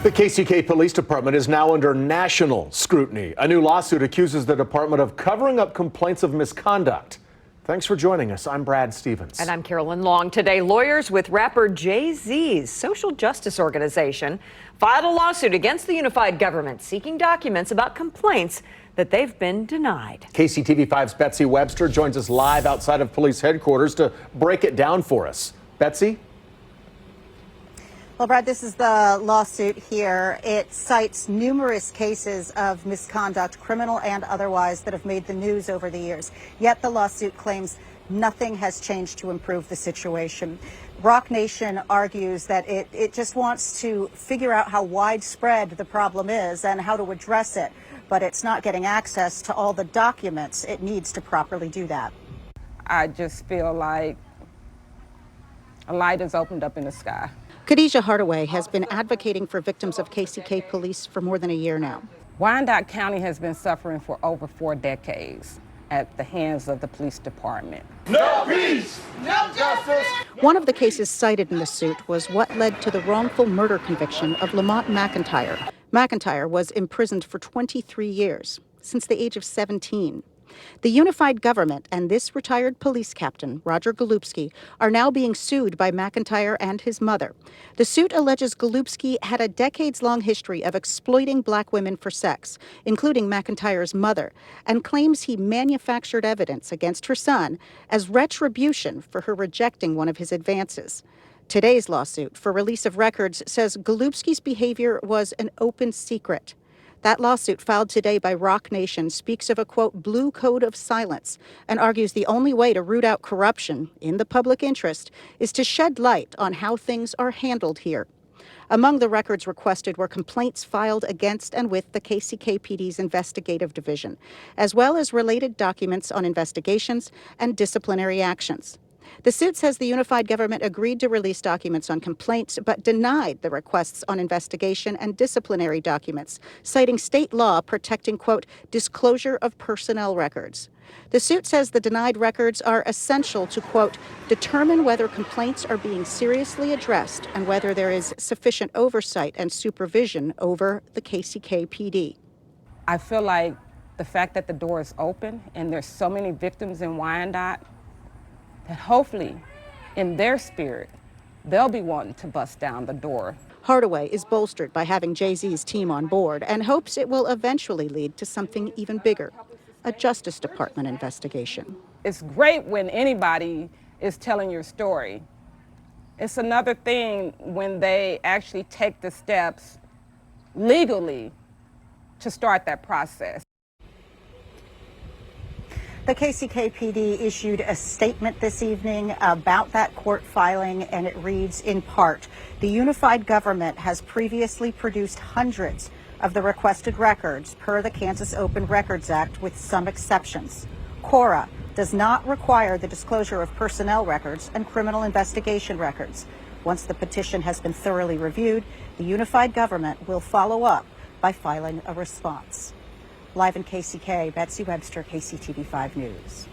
The KCK Police Department is now under national scrutiny. A new lawsuit accuses the department of covering up complaints of misconduct. Thanks for joining us. I'm Brad Stevens. And I'm Carolyn Long. Today, lawyers with rapper Jay-Z's social justice organization filed a lawsuit against the unified government seeking documents about complaints that they've been denied. KCTV5's Betsy Webster joins us live outside of police headquarters to break it down for us. Betsy? Well, Brad, this is the lawsuit here. It cites numerous cases of misconduct, criminal and otherwise, that have made the news over the years. Yet the lawsuit claims nothing has changed to improve the situation. Roc Nation argues that it just wants to figure out how widespread the problem is and how to address it, but it's not getting access to all the documents it needs to properly do that. I just feel like a light has opened up in the sky. Khadijah Hardaway has been advocating for victims of KCK police for more than a year now. Wyandotte County has been suffering for over 4 decades at the hands of the police department. No peace, no justice. One of the cases cited in the suit was what led to the wrongful murder conviction of Lamont McIntyre. McIntyre was imprisoned for 23 years, since the age of 17. The unified government and this retired police captain, Roger Golubski, are now being sued by McIntyre and his mother. The suit alleges Golubski had a decades-long history of exploiting black women for sex, including McIntyre's mother, and claims he manufactured evidence against her son as retribution for her rejecting one of his advances. Today's lawsuit for release of records says Golubski's behavior was an open secret. That lawsuit, filed today by Roc Nation, speaks of a, quote, blue code of silence, and argues the only way to root out corruption in the public interest is to shed light on how things are handled here. Among the records requested were complaints filed against and with the KCKPD's investigative division, as well as related documents on investigations and disciplinary actions. The suit says the unified government agreed to release documents on complaints, but denied the requests on investigation and disciplinary documents, citing state law protecting, quote, disclosure of personnel records. The suit says the denied records are essential to, quote, determine whether complaints are being seriously addressed and whether there is sufficient oversight and supervision over the KCKPD. I feel like the fact that the door is open and there's so many victims in Wyandotte, that hopefully, in their spirit, they'll be wanting to bust down the door. Hardaway is bolstered by having Jay-Z's team on board and hopes it will eventually lead to something even bigger, a Justice Department investigation. It's great when anybody is telling your story. It's another thing when they actually take the steps legally to start that process. The KCKPD issued a statement this evening about that court filing, and it reads in part, the unified government has previously produced hundreds of the requested records per the Kansas Open Records Act with some exceptions. KORA does not require the disclosure of personnel records and criminal investigation records. Once the petition has been thoroughly reviewed, the unified government will follow up by filing a response. Live in KCK, Betsy Webster, KCTV5 News.